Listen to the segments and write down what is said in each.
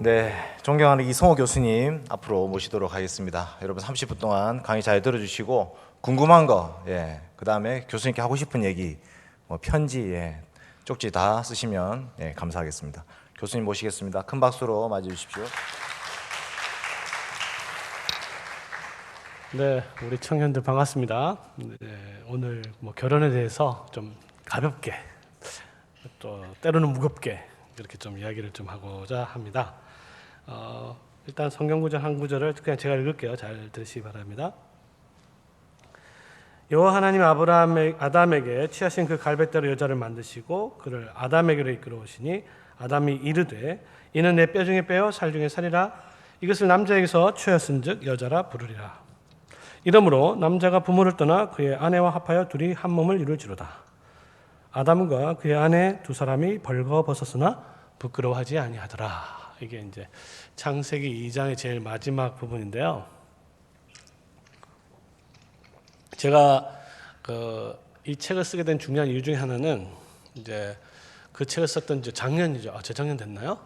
네, 존경하는 이성호 교수님 앞으로 모시도록 하겠습니다. 여러분 30분 동안 강의 잘 들어주시고 궁금한 거, 그 다음에 교수님께 하고 싶은 얘기, 편지, 쪽지 다 쓰시면 감사하겠습니다. 교수님 모시겠습니다. 큰 박수로 맞이해 주십시오. 네, 우리 청년들 반갑습니다. 네, 오늘 결혼에 대해서 좀 가볍게 또 때로는 무겁게 이렇게 좀 이야기를 좀 하고자 합니다. 일단 성경 구절 한 구절을 그냥 제가 읽을게요. 잘 들으시기 바랍니다. 여호와 하나님 아담에게 취하신 그 갈빗대로 여자를 만드시고 그를 아담에게로 이끌어 오시니 아담이 이르되 이는 내 뼈 중에 뼈요 살 중에 살이라 이것을 남자에게서 취하신즉 여자라 부르리라. 이러므로 남자가 부모를 떠나 그의 아내와 합하여 둘이 한 몸을 이룰지로다. 아담과 그의 아내 두 사람이 벌거벗었으나 부끄러워하지 아니하더라. 이게 이제 창세기 2장의 제일 마지막 부분인데요. 제가 이 책을 쓰게 된 중요한 이유 중에 하나는 이제 그 책을 썼던 이제 작년이죠. 재작년 됐나요?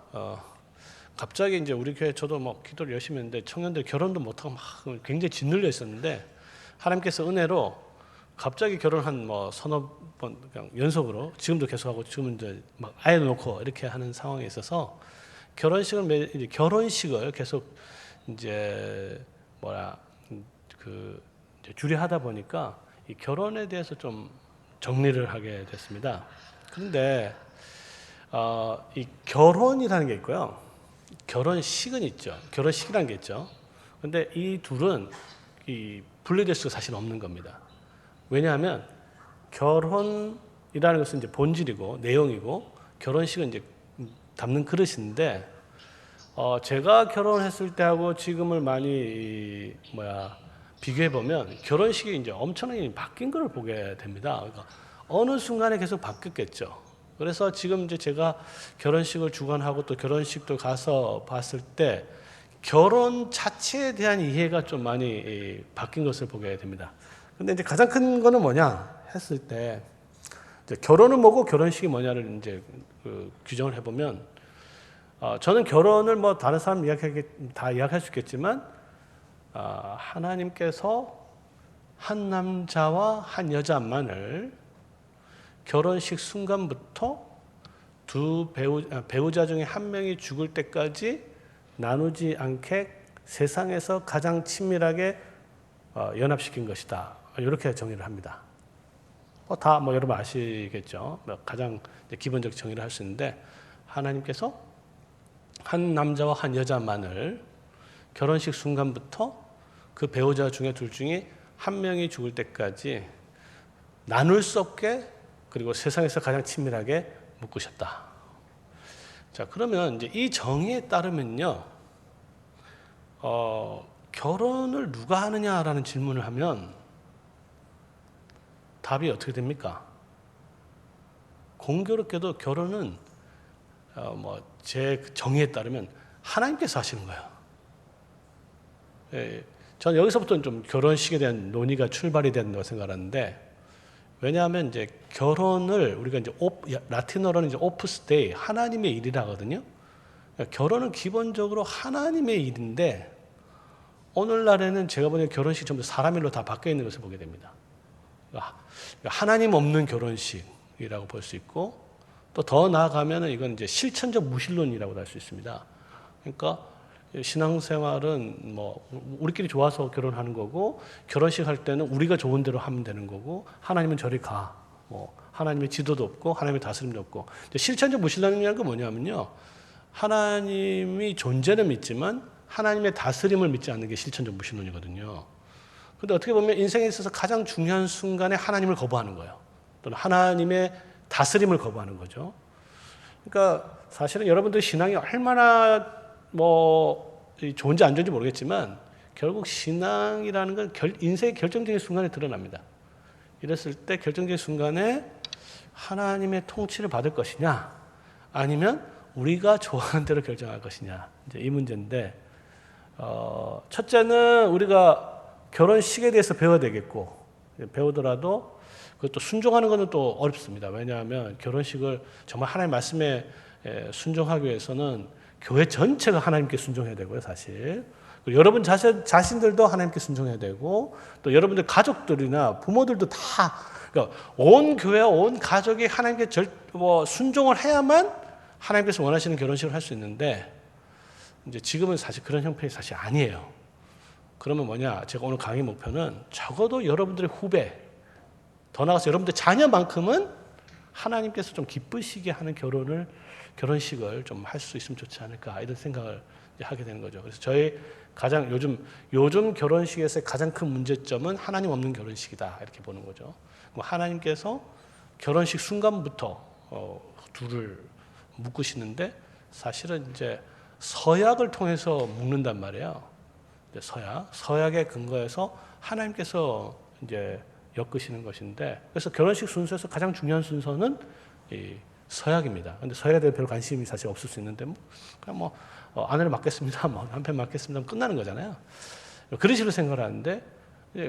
갑자기 이제 우리 교회 저도 기도를 열심히 했는데 청년들 결혼도 못하고 막 굉장히 짓눌려 있었는데 하나님께서 은혜로 갑자기 결혼한 서너 번 그냥 연속으로 지금도 계속하고 지금은 이제 막 아예 놓고 이렇게 하는 상황에 있어서 결혼식을 계속 이제 줄이 하다 보니까 이 결혼에 대해서 좀 정리를 하게 됐습니다. 그런데 이 결혼이라는 게 있고요. 결혼식은 있죠. 결혼식이라는 게 있죠. 그런데 이 둘은 분리될 수가 사실 없는 겁니다. 왜냐하면 결혼이라는 것은 이제 본질이고 내용이고 결혼식은 이제 담는 그릇인데 제가 결혼했을 때하고 지금을 많이 비교해 보면 결혼식이 이제 엄청나게 바뀐 걸 보게 됩니다. 그러니까 어느 순간에 계속 바뀌었겠죠. 그래서 지금 이제 제가 결혼식을 주관하고 또 결혼식도 가서 봤을 때 결혼 자체에 대한 이해가 좀 많이 바뀐 것을 보게 됩니다. 근데 이제 가장 큰 거는 뭐냐 했을 때 이제 결혼은 뭐고 결혼식이 뭐냐를 이제 규정을 해보면 저는 결혼을 다른 사람 다 이야기할 수 있겠지만 하나님께서 한 남자와 한 여자만을 결혼식 순간부터 두 배우자 중에 한 명이 죽을 때까지 나누지 않게 세상에서 가장 친밀하게 연합시킨 것이다. 이렇게 정의를 합니다. 다 여러분 아시겠죠? 가장 기본적 정의를 할 수 있는데 하나님께서 한 남자와 한 여자만을 결혼식 순간부터 그 배우자 중에 둘 중에 한 명이 죽을 때까지 나눌 수 없게 그리고 세상에서 가장 친밀하게 묶으셨다. 자, 그러면 이제 이 정의에 따르면요, 결혼을 누가 하느냐라는 질문을 하면 답이 어떻게 됩니까? 공교롭게도 결혼은 제 정의에 따르면 하나님께서 하시는 거예요. 저는 여기서부터 좀 결혼식에 대한 논의가 출발이 된다고 생각하는데, 왜냐하면 이제 결혼을 우리가 이제 라틴어로는 이제 오프스 데이 하나님의 일이라 하거든요. 결혼은 기본적으로 하나님의 일인데 오늘날에는 제가 보기엔 결혼식 전부 사람 일로 다 바뀌어 있는 것을 보게 됩니다. 하나님 없는 결혼식이라고 볼 수 있고 또 더 나아가면은 이건 이제 실천적 무신론이라고도 할 수 있습니다. 그러니까 신앙생활은 우리끼리 좋아서 결혼하는 거고 결혼식 할 때는 우리가 좋은 대로 하면 되는 거고 하나님은 저리 가. 하나님의 지도도 없고 하나님의 다스림도 없고. 실천적 무신론이라는 건 뭐냐면요. 하나님이 존재는 믿지만 하나님의 다스림을 믿지 않는 게 실천적 무신론이거든요. 그런데 어떻게 보면 인생에 있어서 가장 중요한 순간에 하나님을 거부하는 거예요. 또는 하나님의 다스림을 거부하는 거죠. 그러니까 사실은 여러분들 신앙이 얼마나 좋은지 안 좋은지 모르겠지만 결국 신앙이라는 건 인생의 결정적인 순간에 드러납니다. 이랬을 때 결정적인 순간에 하나님의 통치를 받을 것이냐 아니면 우리가 좋아하는 대로 결정할 것이냐 이제 이 문제인데 첫째는 우리가 결혼식에 대해서 배워야 되겠고 배우더라도 그것도 순종하는 것은 또 어렵습니다. 왜냐하면 결혼식을 정말 하나님의 말씀에 순종하기 위해서는 교회 전체가 하나님께 순종해야 되고요, 사실. 그리고 여러분 자신들도 하나님께 순종해야 되고, 또 여러분들 가족들이나 부모들도 다, 그러니까 온 교회와 온 가족이 하나님께 순종을 해야만 하나님께서 원하시는 결혼식을 할 수 있는데, 이제 지금은 사실 그런 형편이 사실 아니에요. 그러면 뭐냐? 제가 오늘 강의 목표는 적어도 여러분들의 후배, 더 나아가서 여러분들 자녀만큼은 하나님께서 좀 기쁘시게 하는 결혼식을 좀 할 수 있으면 좋지 않을까, 이런 생각을 하게 되는 거죠. 그래서 저희 가장 요즘 결혼식에서의 가장 큰 문제점은 하나님 없는 결혼식이다, 이렇게 보는 거죠. 하나님께서 결혼식 순간부터 둘을 묶으시는데, 사실은 이제 서약을 통해서 묶는단 말이에요. 서약의 근거에서 하나님께서 이제 엮으시는 것인데, 그래서 결혼식 순서에서 가장 중요한 순서는 이 서약입니다. 근데 서약에 대해 별 관심이 사실 없을 수 있는데, 그냥 아내를 맡겠습니다, 남편 맡겠습니다, 끝나는 거잖아요. 그런 식으로 생각을 하는데,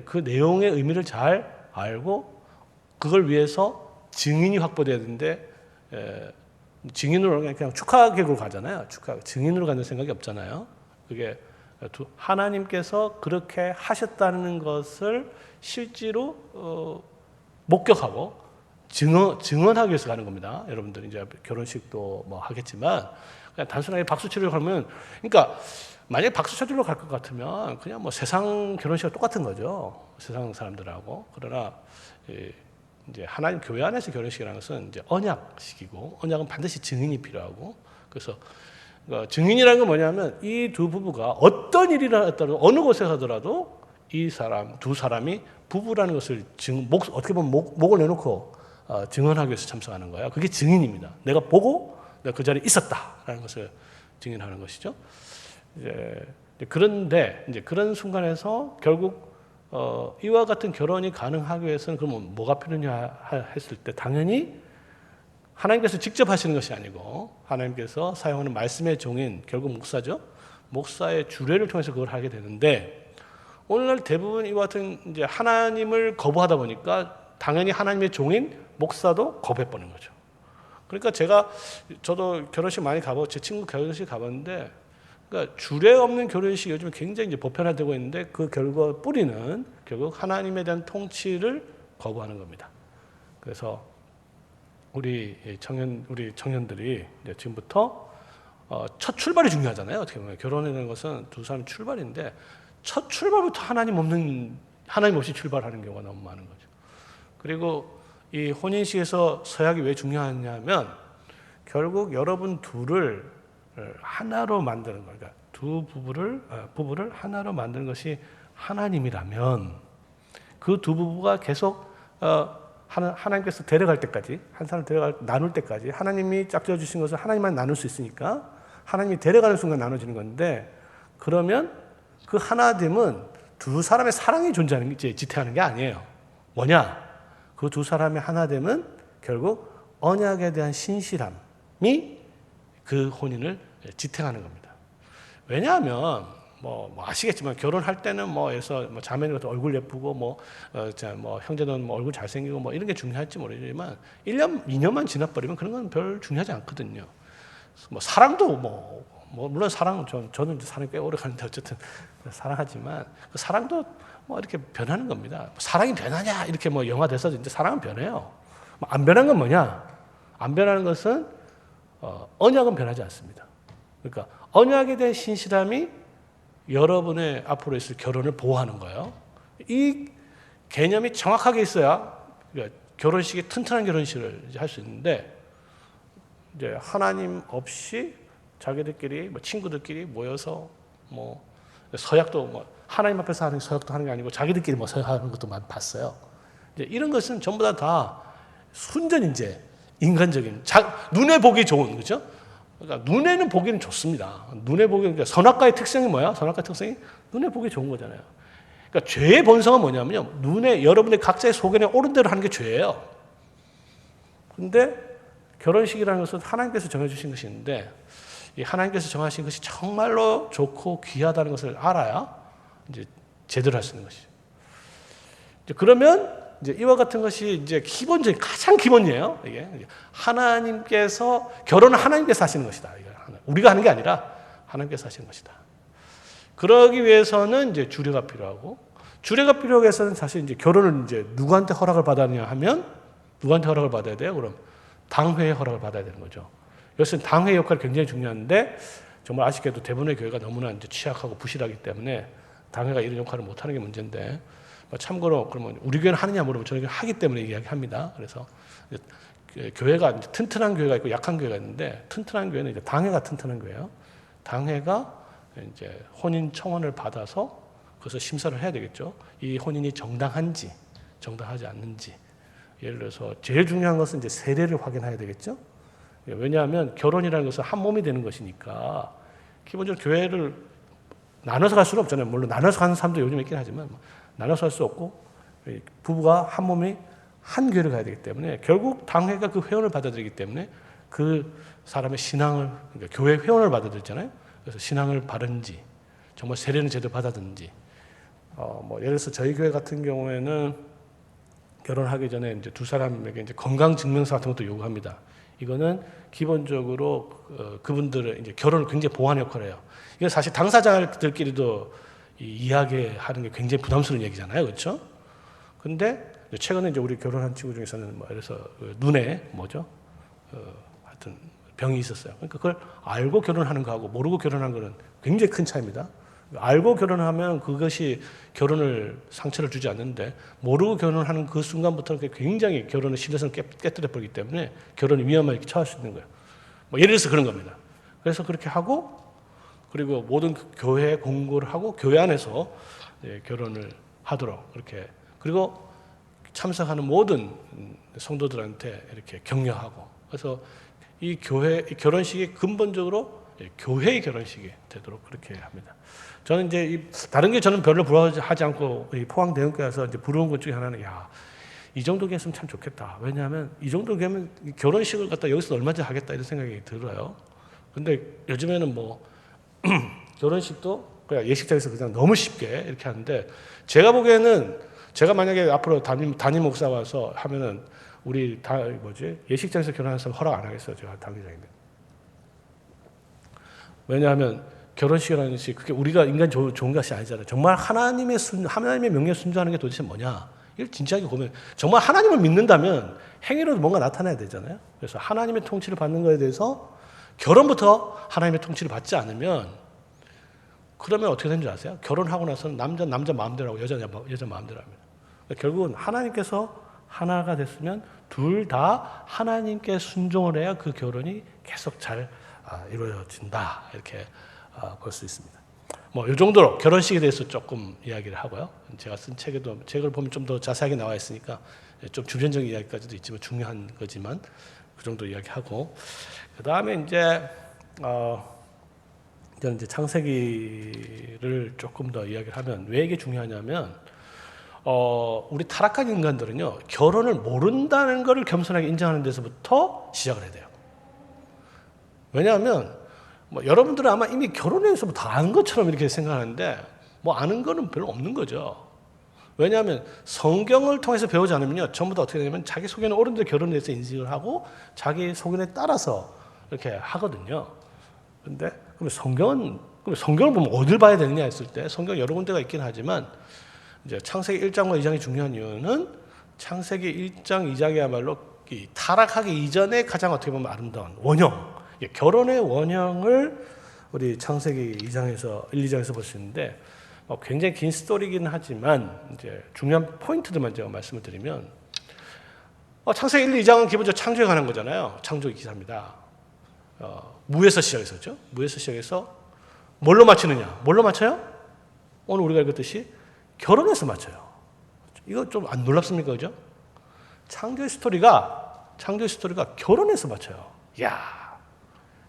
그 내용의 의미를 잘 알고 그걸 위해서 증인이 확보돼야 되는데, 증인으로 그냥 축하 계획으로 가잖아요. 증인으로 가는 생각이 없잖아요. 그게 하나님께서 그렇게 하셨다는 것을 실제로 목격하고 증언하기 위해서 가는 겁니다. 여러분들 이제 결혼식도 하겠지만, 그냥 단순하게 박수 치려고 하면, 그러니까 만약에 박수 쳐주려고 갈 것 같으면 그냥 세상 결혼식과 똑같은 거죠. 세상 사람들하고. 그러나 이제 하나님 교회 안에서 결혼식이라는 것은 이제 언약식이고, 언약은 반드시 증인이 필요하고, 그래서 증인이라는 건 뭐냐면 이 두 부부가 어떤 일이라 하더라도, 어느 곳에 가더라도 두 사람이 부부라는 것을 어떻게 보면 목을 내놓고 증언하기 위해서 참석하는 거예요. 그게 증인입니다. 내가 보고 내가 그 자리에 있었다라는 것을 증인하는 것이죠. 그런데 이제 그런 순간에서 결국 이와 같은 결혼이 가능하기 위해서는 그러면 뭐가 필요냐 했을 때, 당연히 하나님께서 직접 하시는 것이 아니고 하나님께서 사용하는 말씀의 종인, 결국 목사죠. 목사의 주례를 통해서 그걸 하게 되는데, 오늘날 대부분 이와 같은 이제 하나님을 거부하다 보니까 당연히 하나님의 종인 목사도 거부해버리는 거죠. 그러니까 저도 결혼식 많이 제 친구 결혼식 가봤는데, 그러니까 주례 없는 결혼식이 요즘 굉장히 이제 보편화되고 있는데, 그 뿌리는 결국 하나님에 대한 통치를 거부하는 겁니다. 그래서 우리 청년들이 이제 지금부터 첫 출발이 중요하잖아요. 어떻게 보면 결혼이라는 것은 두 사람 출발인데, 첫 출발부터 하나님 없이 출발하는 경우가 너무 많은 거죠. 그리고 이 혼인식에서 서약이 왜 중요하냐면, 결국 여러분 둘을 하나로 만드는 거예요. 그러니까 두 부부를 하나로 만드는 것이 하나님이라면, 그 두 부부가 계속 하나님께서 데려갈 때까지, 한 사람 나눌 때까지, 하나님이 짝지어 주신 것을 하나님만 나눌 수 있으니까 하나님이 데려가는 순간 나눠지는 건데, 그러면 그 하나됨은 두 사람의 사랑이 존재하는 게, 지탱하는 게 아니에요. 뭐냐? 그 두 사람의 하나됨은 결국 언약에 대한 신실함이 그 혼인을 지탱하는 겁니다. 왜냐하면 아시겠지만 결혼할 때는 자매는 얼굴 예쁘고 형제는 얼굴 잘생기고 이런 게 중요할지 모르지만 1년, 2년만 지나버리면 그런 건 별 중요하지 않거든요. 사랑도 물론 저는 이제 사랑이 꽤 오래 가는데 어쨌든 사랑하지만, 그 사랑도 이렇게 변하는 겁니다. 사랑이 변하냐 이렇게 영화 돼서 이제 사랑은 변해요. 안 변한 건 뭐냐? 안 변하는 것은 언약은 변하지 않습니다. 그러니까 언약에 대한 신실함이 여러분의 앞으로 있을 결혼을 보호하는 거예요. 이 개념이 정확하게 있어야 결혼식이 튼튼한 결혼식을 할 수 있는데, 이제 하나님 없이 자기들끼리 친구들끼리 모여서 서약도 하나님 앞에서 하는 서약도 하는 게 아니고 자기들끼리 서약하는 것도 많이 봤어요. 이제 이런 것은 전부 다 순전 이제 인간적인 눈에 보기 좋은, 그렇죠? 그러니까 눈에는 보기는 좋습니다. 눈에 보기는, 그러니까 선악과의 특성이 뭐야? 선악과 특성이 눈에 보기 좋은 거잖아요. 그러니까 죄의 본성은 뭐냐면요, 여러분의 각자의 소견에 옳은 대로 하는 게 죄예요. 근데 결혼식이라는 것은 하나님께서 정해주신 것이 있는데, 이 하나님께서 정하신 것이 정말로 좋고 귀하다는 것을 알아야 이제 제대로 할 수 있는 것이죠. 이제 그러면 이제 이와 같은 것이 이제 가장 기본이에요. 이게 하나님께서, 결혼은 하나님께서 하시는 것이다. 우리가 하는 게 아니라 하나님께서 하시는 것이다. 그러기 위해서는 이제 주례가 필요하고, 주례가 필요하기 위해서는 사실 이제 결혼을 이제 누구한테 허락을 받았냐 하면, 누구한테 허락을 받아야 돼요? 그럼 당회의 허락을 받아야 되는 거죠. 여기서 당회의 역할이 굉장히 중요한데, 정말 아쉽게도 대부분의 교회가 너무나 이제 취약하고 부실하기 때문에 당회가 이런 역할을 못하는 게 문제인데, 참고로 그러면 우리 교회는 하느냐 물어보면 저희 교회 하기 때문에 이야기합니다. 그래서 교회가 이제 튼튼한 교회가 있고 약한 교회가 있는데, 튼튼한 교회는 이제 당회가 튼튼한 교회예요. 당회가 이제 혼인 청원을 받아서 그것을 심사를 해야 되겠죠. 이 혼인이 정당한지, 정당하지 않는지. 예를 들어서 제일 중요한 것은 이제 세례를 확인해야 되겠죠. 왜냐하면 결혼이라는 것은 한 몸이 되는 것이니까 기본적으로 교회를 나눠서 갈 수는 없잖아요. 물론 나눠서 가는 사람도 요즘 있긴 하지만 나눠서 갈 수 없고, 부부가 한 몸이 한 교회를 가야 되기 때문에 결국 당회가 그 회원을 받아들이기 때문에 그 사람의 신앙을, 그러니까 교회 회원을 받아들이잖아요. 그래서 신앙을 바른지, 정말 세례는 제대로 받았는지. 예를 들어서 저희 교회 같은 경우에는 결혼하기 전에 이제 두 사람에게 이제 건강 증명서 같은 것도 요구합니다. 이거는 기본적으로 그분들의 이제 결혼을 굉장히 보호하는 역할을 해요. 이건 사실 당사자들끼리도 이야기하는 게 굉장히 부담스러운 얘기잖아요, 그렇죠? 근데 최근에 이제 우리 결혼한 친구 중에서는 뭐 예를 들어서 눈에 하여튼 병이 있었어요. 그러니까 그걸 알고 결혼하는 거하고 모르고 결혼하는 거는 굉장히 큰 차이입니다. 알고 결혼하면 그것이 결혼을 상처를 주지 않는데, 모르고 결혼하는 그 순간부터는 굉장히 결혼의 신뢰성을 깨뜨려 버리기 때문에 결혼이 위험하게 처할 수 있는 거예요. 예를 들어서 그런 겁니다. 그래서 그렇게 하고, 그리고 모든 교회에 공고를 하고 교회 안에서 결혼을 하도록 그렇게, 그리고 참석하는 모든 성도들한테 이렇게 격려하고, 그래서 이 결혼식이 근본적으로 교회의 결혼식이 되도록 그렇게 합니다. 저는 이제 다른 게 저는 별로 부러워하지 않고 포항대형교회 와서 이제 부러운 것 중에 하나는, 이 정도 했으면 참 좋겠다. 왜냐하면 이 정도 되면 결혼식을 갖다 여기서 얼마든지 하겠다 이런 생각이 들어요. 근데 요즘에는 결혼식도 그냥 예식장에서 그냥 너무 쉽게 이렇게 하는데, 제가 보기에는 제가 만약에 앞으로 담임 목사 와서 하면은 우리 예식장에서 결혼하는 사람 허락 안 하겠어요. 제가 당회장이면. 왜냐하면 결혼식이라는 것이 그게 우리가 인간 좋은 것이 아니잖아요. 정말 하나님의 명령에 순종하는 게 도대체 뭐냐? 이걸 진지하게 보면 정말 하나님을 믿는다면 행위로도 뭔가 나타나야 되잖아요. 그래서 하나님의 통치를 받는 것에 대해서 결혼부터 하나님의 통치를 받지 않으면, 그러면 어떻게 되는 줄 아세요? 결혼하고 나서는 남자 마음대로 하고 여자 마음대로 합니다. 그러니까 결국은 하나님께서 하나가 됐으면 둘 다 하나님께 순종을 해야 그 결혼이 계속 잘 이루어진다, 이렇게 볼 수 있습니다. 이 정도로 결혼식에 대해서 조금 이야기를 하고요. 제가 쓴 책을 보면 좀 더 자세하게 나와 있으니까 좀 주변적인 이야기까지도 있지만 중요한 거지만 그 정도 이야기하고, 그 다음에 저는 이제 창세기를 조금 더 이야기를 하면 왜 이게 중요하냐면, 우리 타락한 인간들은요, 결혼을 모른다는 것을 겸손하게 인정하는 데서부터 시작을 해야 돼요. 왜냐하면 여러분들은 아마 이미 결혼에 대해서 다 아는 것처럼 이렇게 생각하는데, 아는 거는 별로 없는 거죠. 왜냐하면 성경을 통해서 배우지 않으면요, 전부 다 어떻게 되냐면 자기 속에는 어른들 결혼에 대해서 인식을 하고 자기 속견에 따라서 이렇게 하거든요. 근데 그럼 성경을 보면 어딜 봐야 되느냐 했을 때, 성경 여러 군데가 있긴 하지만 이제 창세기 1장과 2장이 중요한 이유는, 창세기 1장, 2장이야말로 타락하기 이전에 가장 어떻게 보면 아름다운 원형, 결혼의 원형을 우리 창세기 2장에서 1, 2장에서 볼 수 있는데, 굉장히 긴 스토리긴 하지만 이제 중요한 포인트들만 제가 말씀을 드리면, 창세기 1, 2장은 기본적으로 창조에 관한 거잖아요. 창조 기사입니다. 무에서 시작했었죠. 무에서 시작해서 뭘로 맞추느냐? 뭘로 맞춰요? 오늘 우리가 읽었듯이 결혼해서 맞춰요. 이거 좀 안 놀랍습니까? 그죠? 창조의 스토리가 결혼해서 맞춰요.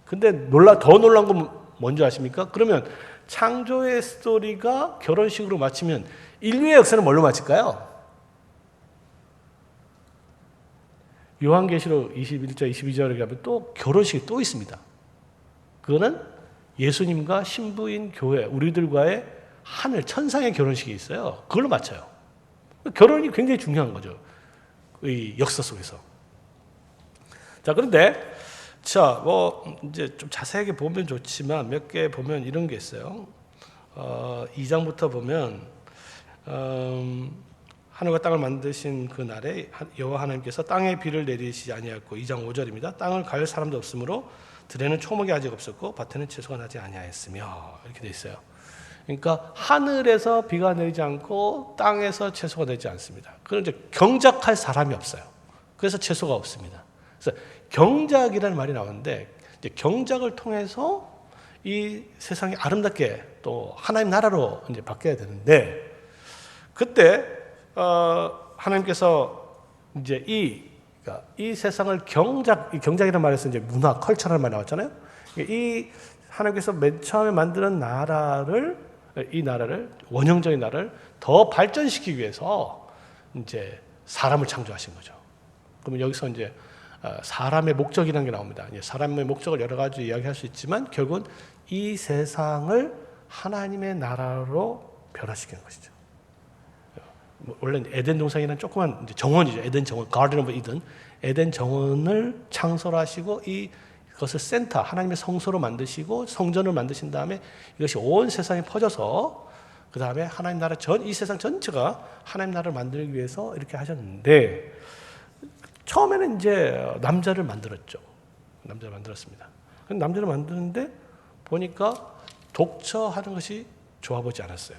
근데 더 놀란 건 뭔지 아십니까? 그러면 창조의 스토리가 결혼식으로 맞추면 인류의 역사는 뭘로 맞힐까요? 요한계시록 21장, 22절에 가면 또 결혼식이 또 있습니다. 그거는 예수님과 신부인 교회, 우리들과의 하늘, 천상의 결혼식이 있어요. 그걸로 맞춰요. 결혼이 굉장히 중요한 거죠. 이 역사 속에서. 자, 그런데 자, 뭐 이제 좀 자세하게 보면 좋지만 몇 개 보면 이런 게 있어요. 2장부터 보면 하늘과 땅을 만드신 그 날에 여호와 하나님께서 땅에 비를 내리시지 아니하였고 2장 5절입니다. 땅을 갈 사람도 없으므로 들에는 초목이 아직 없었고 밭에는 채소가 나지 아니하였으며 이렇게 돼 있어요. 그러니까 하늘에서 비가 내리지 않고 땅에서 채소가 되지 않습니다. 그럼 이제 경작할 사람이 없어요. 그래서 채소가 없습니다. 그래서 경작이라는 말이 나오는데 이제 경작을 통해서 이 세상이 아름답게 또 하나님 나라로 이제 바뀌어야 되는데 그때 하나님께서 이제 그러니까 이 세상을 경작이라는 말에서 이제 문화, 컬처라는 말이 나왔잖아요. 이 하나님께서 맨 처음에 만드는 이 나라를 원형적인 나라를 더 발전시키기 위해서 이제 사람을 창조하신 거죠. 그러면 여기서 이제 사람의 목적이라는 게 나옵니다. 사람의 목적을 여러 가지 이야기할 수 있지만 결국은 이 세상을 하나님의 나라로 변화시키는 것이죠. 원래 에덴 동산이라는 조그만 정원이죠. 에덴 정원, Garden of Eden. 에덴 정원을 창설하시고 이것을 센터, 하나님의 성소로 만드시고 성전을 만드신 다음에 이것이 온 세상에 퍼져서 그 다음에 하나님 나라 이 세상 전체가 하나님 나라를 만들기 위해서 이렇게 하셨는데 처음에는 이제 남자를 만들었죠. 남자를 만들었습니다. 남자를 만드는데 보니까 독처하는 것이 좋아 보지 않았어요.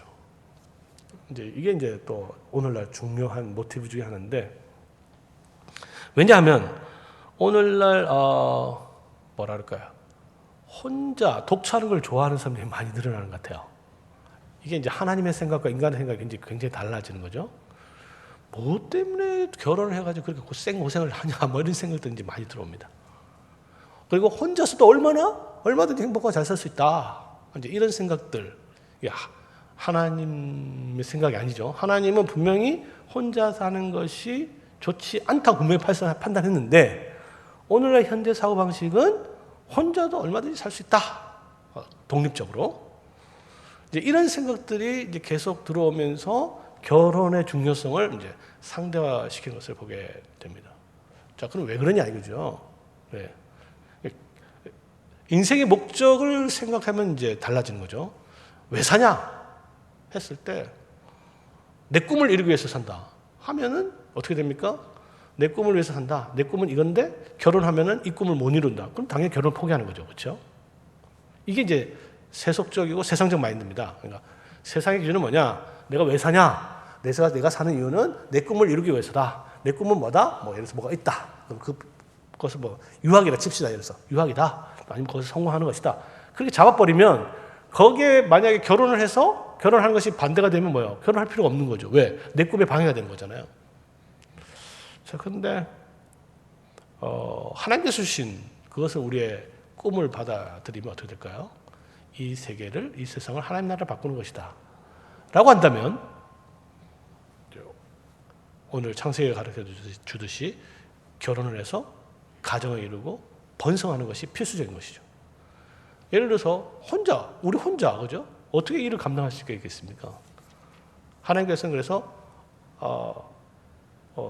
이게 이제 또 오늘날 중요한 모티브 중에 하나인데 왜냐하면 오늘날 뭐라 그럴까요? 혼자 독처하는 걸 좋아하는 사람들이 많이 늘어나는 것 같아요. 이게 이제 하나님의 생각과 인간의 생각이 이제 굉장히 달라지는 거죠. 뭐 때문에 결혼을 해가지고 그렇게 고생을 하냐, 뭐 이런 생각들이 이제 많이 들어옵니다. 그리고 혼자서도 얼마든지 행복하고 잘 살 수 있다. 이제 이런 생각들. 하나님의 생각이 아니죠. 하나님은 분명히 혼자 사는 것이 좋지 않다고 분명히 판단했는데 오늘날 현대 사고방식은 혼자도 얼마든지 살 수 있다. 독립적으로. 이제 이런 생각들이 이제 계속 들어오면서 결혼의 중요성을 이제 상대화시키는 것을 보게 됩니다. 자, 그럼 왜 그러냐 이거죠. 네. 인생의 목적을 생각하면 이제 달라지는 거죠. 왜 사냐 했을 때 내 꿈을 이루기 위해서 산다 하면은 어떻게 됩니까? 내 꿈을 위해서 산다. 내 꿈은 이건데 결혼하면은 이 꿈을 못 이룬다. 그럼 당연히 결혼 포기하는 거죠, 그렇죠? 이게 이제 세속적이고 세상적 마인드입니다. 그러니까 세상의 기준은 뭐냐? 내가 왜 사냐? 내가 사는 이유는 내 꿈을 이루기 위해서다. 내 꿈은 뭐다? 뭐 예를 들어서 뭐가 있다. 그럼 그것을 뭐 유학이라 칩시다. 예를 들어서 유학이다. 아니면 거기서 성공하는 것이다. 그렇게 잡아버리면 거기에 만약에 결혼을 해서 결혼하는 것이 반대가 되면 뭐예요? 결혼할 필요가 없는 거죠. 왜? 내 꿈에 방해가 되는 거잖아요. 자, 그런데 하나님께서 주신 그것을 우리의 꿈을 받아들이면 어떻게 될까요? 이 세계를, 이 세상을 하나님 나라로 바꾸는 것이다. 라고 한다면 오늘 창세기가 가르쳐 주듯이 결혼을 해서 가정을 이루고 번성하는 것이 필수적인 것이죠. 예를 들어서 우리 혼자, 그죠? 어떻게 일을 감당할 수 있겠습니까? 하나님께서는 그래서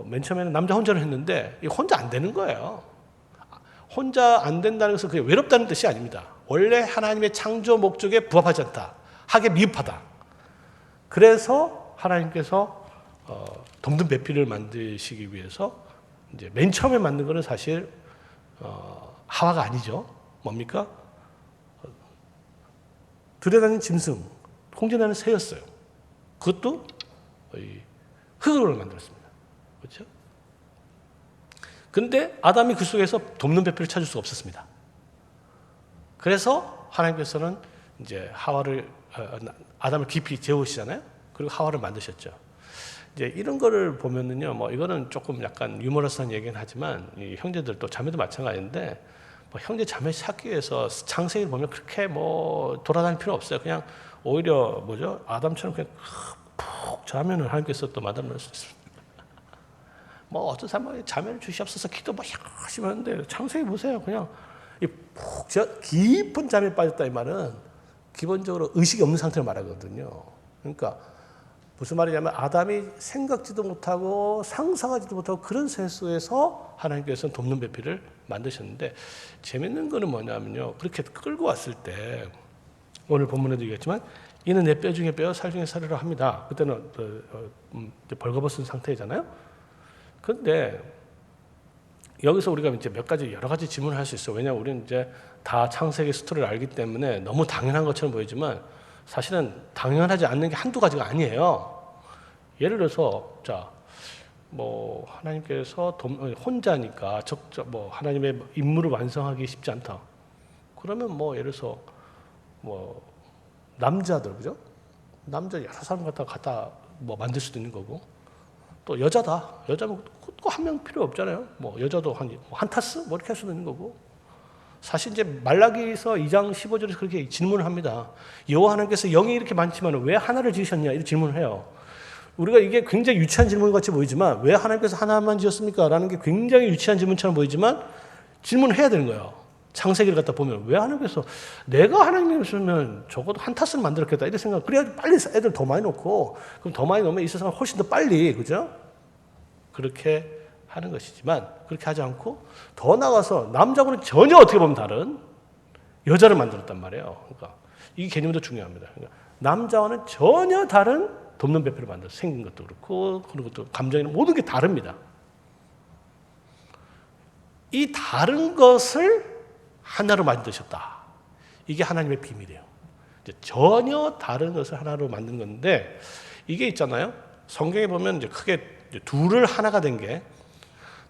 맨 처음에는 남자 혼자를 했는데 혼자 안 되는 거예요. 혼자 안 된다는 것은 그게 외롭다는 뜻이 아닙니다. 원래 하나님의 창조 목적에 부합하지 않다. 하게 미흡하다. 그래서 하나님께서 돕는 배필을 만드시기 위해서 이제 맨 처음에 만든 것은 사실 하와가 아니죠. 뭡니까? 들여다니는 짐승, 홍진하는 새였어요. 그것도 흙으로 만들었습니다. 그렇죠? 근데 아담이 그 속에서 돕는 배필을 찾을 수가 없었습니다. 그래서 하나님께서는 이제 아담을 깊이 재우시잖아요. 그리고 하와를 만드셨죠. 이제 이런 거를 보면은요, 뭐 이거는 조금 약간 유머러스한 얘기는 하지만 이 형제들 또 자매도 마찬가지인데 뭐 형제 자매 찾기 위해서 창세기를 보면 그렇게 뭐 돌아다닐 필요 없어요. 그냥 오히려 아담처럼 그냥 푹 자면은 하나님께서 또 만들어 수 있습니다. 뭐 어떤 사람은 자매를 주시옵소서 기도 뭐 열심히 하는데 창세기 보세요. 그냥 깊은 잠에 빠졌다 이 말은 기본적으로 의식이 없는 상태를 말하거든요. 그러니까 무슨 말이냐면 아담이 생각지도 못하고 상상하지도 못하고 그런 세수에서 하나님께서는 돕는 배필을 만드셨는데 재밌는 거는 뭐냐면요. 그렇게 끌고 왔을 때 오늘 본문에도 얘기했지만 이는 내 뼈 중에 뼈, 살 중에 살이라 합니다. 그때는 벌거벗은 상태잖아요. 그런데 여기서 우리가 이제 몇 가지 여러 가지 질문을 할 수 있어요. 왜냐하면 우리는 이제 다 창세기 스토리를 알기 때문에 너무 당연한 것처럼 보이지만 사실은 당연하지 않는 게 한두 가지가 아니에요. 예를 들어서 뭐 하나님께서 혼자니까 뭐 하나님의 임무를 완성하기 쉽지 않다. 그러면 뭐 예를 들어서 뭐 남자들 그죠? 남자 여러 사람 갖다 뭐 만들 수도 있는 거고 또 여자면 꼭 한 명 필요 없잖아요. 뭐 여자도 한 타스 뭐 이렇게 할 수도 있는 거고. 사실 이제 말라기서 2장 15절에서 그렇게 질문을 합니다. 여호와 하나님께서 영이 이렇게 많지만 왜 하나를 지으셨냐 이렇게 질문을 해요. 우리가 이게 굉장히 유치한 질문 같이 보이지만 왜 하나님께서 하나만 지었습니까? 라는 게 굉장히 유치한 질문처럼 보이지만 질문을 해야 되는 거예요. 창세기를 갖다 보면 왜 하나님께서 내가 하나님이었으면 적어도 한 탓을 만들었겠다 이런 생각. 그래야 빨리 애들 더 많이 놓고 그럼 더 많이 놓으면 이 세상은 훨씬 더 빨리 그죠? 그렇게 하는 것이지만 그렇게 하지 않고 더 나가서 남자하고는 전혀 어떻게 보면 다른 여자를 만들었단 말이에요. 그러니까 이 개념도 중요합니다. 그러니까 남자와는 전혀 다른 돕는 배필을 만들어서 생긴 것도 그렇고 그런 것도 감정이나 모든 게 다릅니다. 이 다른 것을 하나로 만드셨다. 이게 하나님의 비밀이에요. 이제 전혀 다른 것을 하나로 만든 건데 이게 있잖아요. 성경에 보면 이제 크게 둘을 하나가 된 게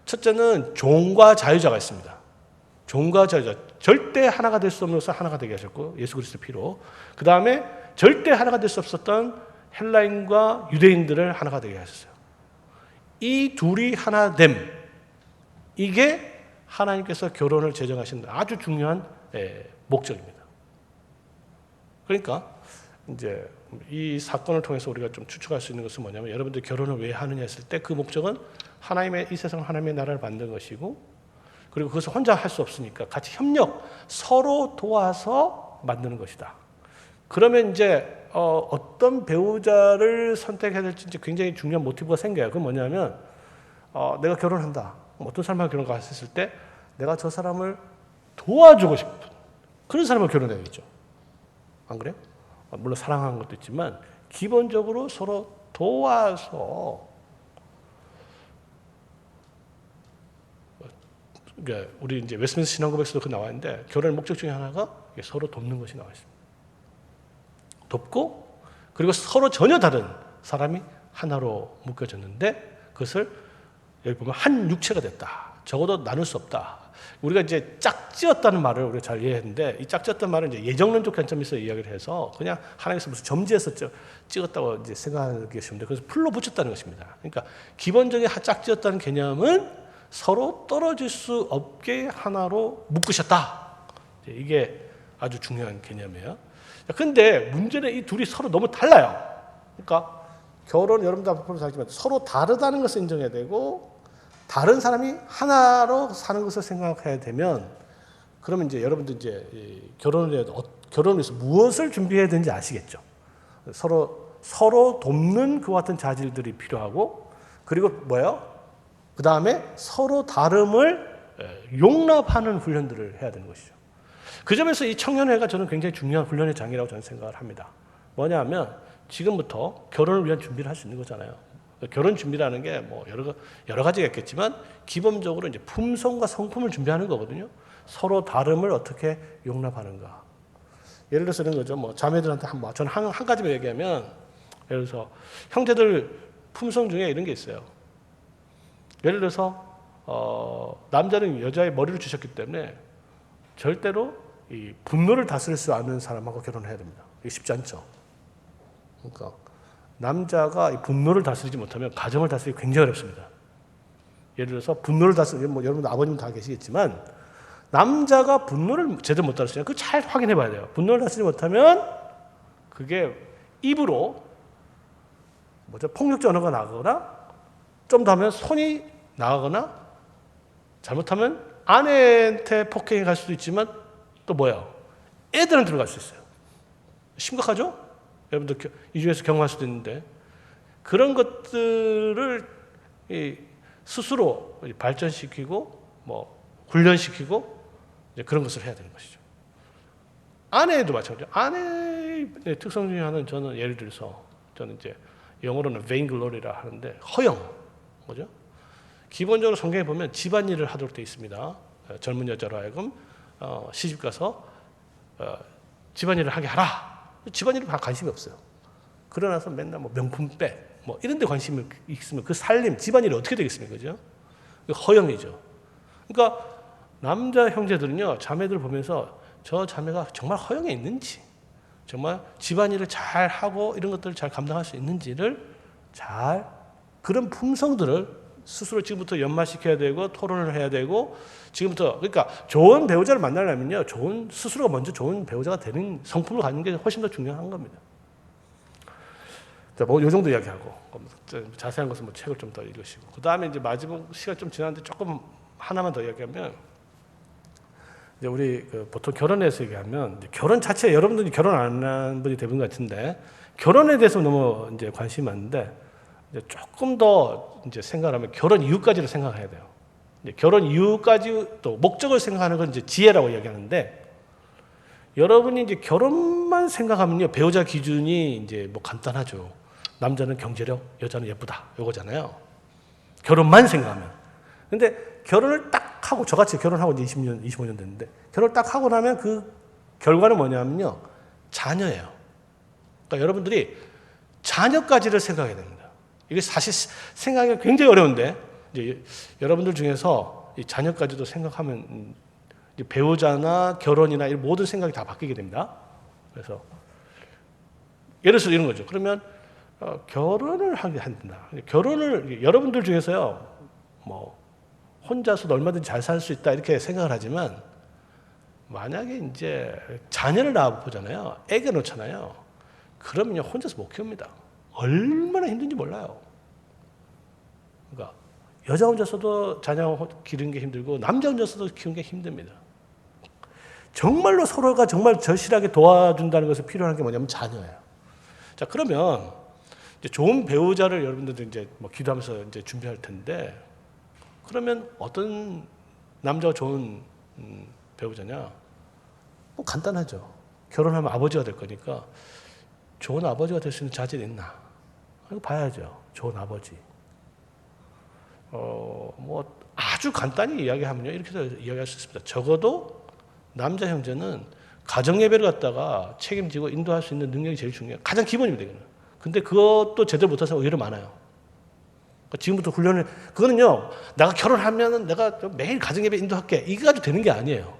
첫째는 종과 자유자가 있습니다. 종과 자유자 절대 하나가 될 수 없는 것을 하나가 되게 하셨고 예수 그리스도 피로 그 다음에 절대 하나가 될 수 없었던 헬라인과 유대인들을 하나가 되게 하셨어요. 이 둘이 하나됨 이게 하나님께서 결혼을 제정하신 아주 중요한 목적입니다. 그러니까 이제 이 사건을 통해서 우리가 좀 추측할 수 있는 것은 뭐냐면 여러분들 결혼을 왜 하느냐 했을 때 그 목적은 하나님의 이 세상 하나님의 나라를 만든 것이고 그리고 그것을 혼자 할 수 없으니까 같이 협력 서로 도와서 만드는 것이다. 그러면 이제 어떤 배우자를 선택해야 될지 이제 굉장히 중요한 모티브가 생겨요. 그건 뭐냐면 내가 결혼한다. 어떤 사람하고 결혼을 했을 때 내가 저 사람을 도와주고 싶은 그런 사람하고 결혼해야겠죠. 안 그래요? 물론 사랑하는 것도 있지만 기본적으로 서로 도와서 그러니까 우리 이제 웨스트민스터 신앙고백에서도 그 나와 있는데 결혼의 목적 중에 하나가 서로 돕는 것이 나와 있습니다. 돕고 그리고 서로 전혀 다른 사람이 하나로 묶여졌는데 그것을 여기 보면 한 육체가 됐다. 적어도 나눌 수 없다. 우리가 이제 짝지었다는 말을 우리가 잘 이해했는데 이 짝지었다는 말은 이제 예정론적 관점에서 이야기를 해서 그냥 하나님께서 무슨 점지해서 찍었다고 이제 생각하는 것입니다. 그래서 풀로 붙였다는 것입니다. 그러니까 기본적인 짝지었다는 개념은 서로 떨어질 수 없게 하나로 묶으셨다. 이게 아주 중요한 개념이에요. 그런데 문제는 이 둘이 서로 너무 달라요. 그러니까 결혼 여러분도 앞으로 살지만 서로 다르다는 것을 인정해야 되고 다른 사람이 하나로 사는 것을 생각해야 되면 그러면 이제 여러분들 이제 결혼을 위해서 무엇을 준비해야 되는지 아시겠죠. 서로 돕는 그와 같은 자질들이 필요하고 그리고 뭐예요? 그 다음에 서로 다름을 용납하는 훈련들을 해야 되는 것이죠. 그 점에서 이 청년회가 저는 굉장히 중요한 훈련의 장이라고 저는 생각을 합니다. 뭐냐면 지금부터 결혼을 위한 준비를 할 수 있는 거잖아요. 결혼 준비라는 게 뭐 여러 가지가 있겠지만 기본적으로 이제 품성과 성품을 준비하는 거거든요. 서로 다름을 어떻게 용납하는가. 예를 들어서 이런 거죠. 뭐 자매들한테 저는 한 가지만 얘기하면 예를 들어서 형제들 품성 중에 이런 게 있어요. 예를 들어서 남자는 여자의 머리를 주셨기 때문에 절대로 이 분노를 다스릴 수 않는 사람하고 결혼을 해야 됩니다. 이게 쉽지 않죠. 그러니까 남자가 이 분노를 다스리지 못하면 가정을 다스리기 굉장히 어렵습니다. 예를 들어서 분노를 다스리면 여러분 아버님 다 계시겠지만 남자가 분노를 제대로 못 다스리면 그거 잘 확인해 봐야 돼요. 분노를 다스리지 못하면 그게 입으로 폭력적 언어가 나가거나 좀 더 하면 손이 나가거나 잘못하면 아내한테 폭행이 갈 수도 있지만 또 애들은 들어갈 수 있어요. 심각하죠? 여러분들 이 중에서 경험할 수도 있는데 그런 것들을 스스로 발전시키고 뭐 훈련시키고 이제 그런 것을 해야 되는 것이죠. 아내도 마찬가지죠. 아내의 특성 중에 하나는 저는 예를 들어서 저는 이제 영어로는 vainglory라 하는데 허영, 뭐죠? 기본적으로 성경에 보면 집안일을 하도록 되어 있습니다. 젊은 여자로 하여금 시집 가서 집안일을 하게 하라. 집안일에 관심이 없어요. 그러나서 맨날 뭐 명품백 뭐 이런 데 관심이 있으면 그 살림, 집안일이 어떻게 되겠습니까? 그죠? 허영이죠. 그러니까 남자 형제들은요, 자매들 보면서 저 자매가 정말 허영에 있는지, 정말 집안일을 잘 하고 이런 것들을 잘 감당할 수 있는지를 잘 그런 품성들을 스스로 지금부터 연마시켜야 되고 토론을 해야 되고 지금부터 그러니까 좋은 배우자를 만나려면요, 스스로가 먼저 좋은 배우자가 되는 성품을 갖는 게 훨씬 더 중요한 겁니다. 자, 뭐 요 정도 이야기하고 자세한 것은 뭐 책을 좀 더 읽으시고 그 다음에 이제 마지막 시간 좀 지났는데 조금 하나만 더 이야기하면 이제 우리 보통 결혼에 대해서 얘기하면 결혼 자체 여러분들이 결혼 안 한 분이 대부분 같은데 결혼에 대해서 너무 이제 관심이 많은데 이제 조금 더 이제 생각하면 결혼 이후까지를 생각해야 돼요. 이제 결혼 이후까지 또 목적을 생각하는 건 이제 지혜라고 이야기하는데 여러분이 이제 결혼만 생각하면요 배우자 기준이 이제 뭐 간단하죠. 남자는 경제력, 여자는 예쁘다 이거잖아요. 결혼만 생각하면. 근데 결혼을 딱 하고 저같이 결혼하고 이제 20년, 25년 됐는데 결혼을 딱 하고 나면 그 결과는 뭐냐면요 자녀예요. 그러니까 여러분들이 자녀까지를 생각해야 됩니다. 이게 사실 생각하기가 굉장히 어려운데 이제 여러분들 중에서 이 자녀까지도 생각하면 이제 배우자나 결혼이나 이 모든 생각이 다 바뀌게 됩니다. 그래서 예를 들어서 이런 거죠. 그러면 결혼을 하게 한다. 결혼을 여러분들 중에서요, 뭐 혼자서도 얼마든지 잘 살 수 있다 이렇게 생각을 하지만 만약에 이제 자녀를 낳아 보잖아요, 애가 놓잖아요. 그러면요 혼자서 못 키웁니다. 얼마나 힘든지 몰라요. 그러니까 여자 혼자서도 자녀 기르는 게 힘들고 남자 혼자서도 키우는 게 힘듭니다. 정말로 서로가 정말 절실하게 도와준다는 것에 필요한 게 뭐냐면 자녀예요. 자 그러면 이제 좋은 배우자를 여러분들 이제 뭐 기도하면서 이제 준비할 텐데 그러면 어떤 남자가 좋은 배우자냐? 뭐 간단하죠. 결혼하면 아버지가 될 거니까 좋은 아버지가 될 수 있는 자질이 있나? 이거 봐야죠. 좋은 아버지. 뭐 아주 간단히 이야기하면요 이렇게도 이야기할 수 있습니다. 적어도 남자 형제는 가정 예배를 갖다가 책임지고 인도할 수 있는 능력이 제일 중요해요. 가장 기본입니다. 이거는. 근데 그것도 제대로 못하는 사람 오히려 많아요. 그러니까 지금부터 훈련을 그거는요. 내가 결혼하면은 내가 매일 가정 예배 인도할게. 이거 가지고 되는 게 아니에요.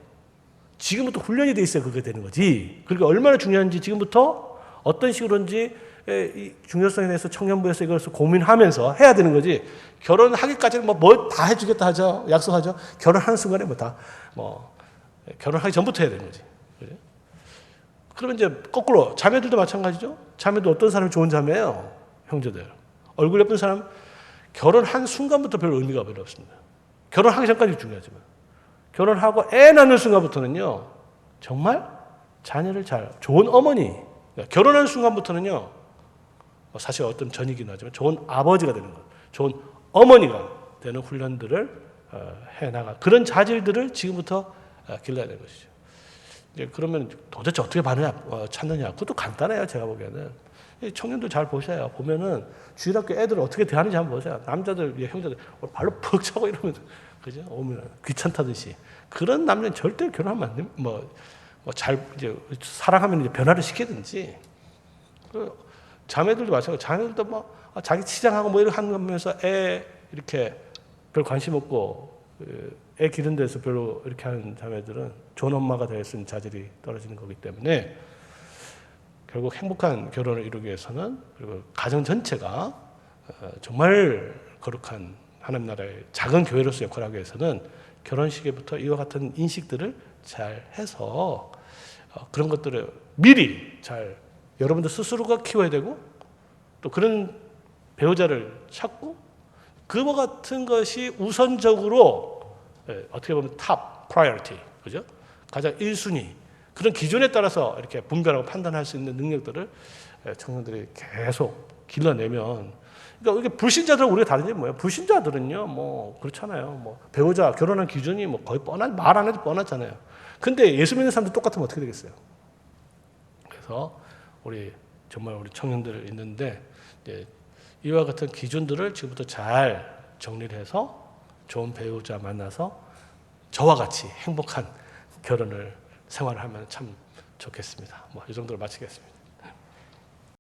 지금부터 훈련이 돼 있어야 그게 되는 거지. 그러니까 얼마나 중요한지 지금부터 어떤 식으로인지 이 중요성에 대해서 청년부에서 이것을 고민하면서 해야 되는 거지. 결혼하기까지는 뭐 다 해주겠다 하죠. 약속하죠. 결혼하는 순간에 결혼하기 전부터 해야 되는 거지. 그죠? 그러면 이제 거꾸로 자매들도 마찬가지죠. 자매도 어떤 사람이 좋은 자매예요? 형제들. 얼굴 예쁜 사람 결혼한 순간부터 별 의미가 별로 없습니다. 결혼하기 전까지 중요하지만 결혼하고 애 낳는 순간부터는요 정말 자녀를 좋은 어머니 결혼하는 순간부터는요 사실 어떤 전이긴 하지만 좋은 아버지가 되는 것, 좋은 어머니가 되는 훈련들을 해나가 그런 자질들을 지금부터 길러야 되는 것이죠. 이제 그러면 도대체 어떻게 찾느냐? 그것도 간단해요. 제가 보기에는 청년들 잘 보셔요. 보면은 주일학교 애들 어떻게 대하는지 한번 보세요. 남자들, 형제들 발로 푹 차고 이러면 그죠? 오면 귀찮다듯이 그런 남자는 절대 결혼하면 안 됩니다. 잘 이제 사랑하면 이제 변화를 시키든지. 자매들도 마찬가지. 자매들도 자기 치장하고 뭐 이렇게 하면서 애 이렇게 별 관심 없고 애 기른 데서 별로 이렇게 하는 자매들은 좋은 엄마가 될 수 있는 자질이 떨어지는 거기 때문에 결국 행복한 결혼을 이루기 위해서는 그리고 가정 전체가 정말 거룩한 하나님 나라의 작은 교회로서 역할을 하기 위해서는 결혼 시기부터 이와 같은 인식들을 잘 해서 그런 것들을 미리 잘 여러분들 스스로가 키워야 되고 또 그런 배우자를 찾고 그와 같은 것이 우선적으로 어떻게 보면 탑 프라이어티 그죠? 가장 1순위 그런 기준에 따라서 이렇게 분별하고 판단할 수 있는 능력들을 청년들이 계속 길러내면, 그러니까 이게 불신자들 우리가 다른 게 뭐예요? 불신자들은요, 뭐 그렇잖아요. 뭐 배우자 결혼한 기준이 뭐 거의 말 안 해도 뻔하잖아요. 근데 예수 믿는 사람들 똑같으면 어떻게 되겠어요? 그래서 우리 정말 우리 청년들 있는데 이제 이와 같은 기준들을 지금부터 잘 정리를 해서 좋은 배우자 만나서 저와 같이 행복한 결혼을 생활하면 참 좋겠습니다. 뭐 이 정도로 마치겠습니다.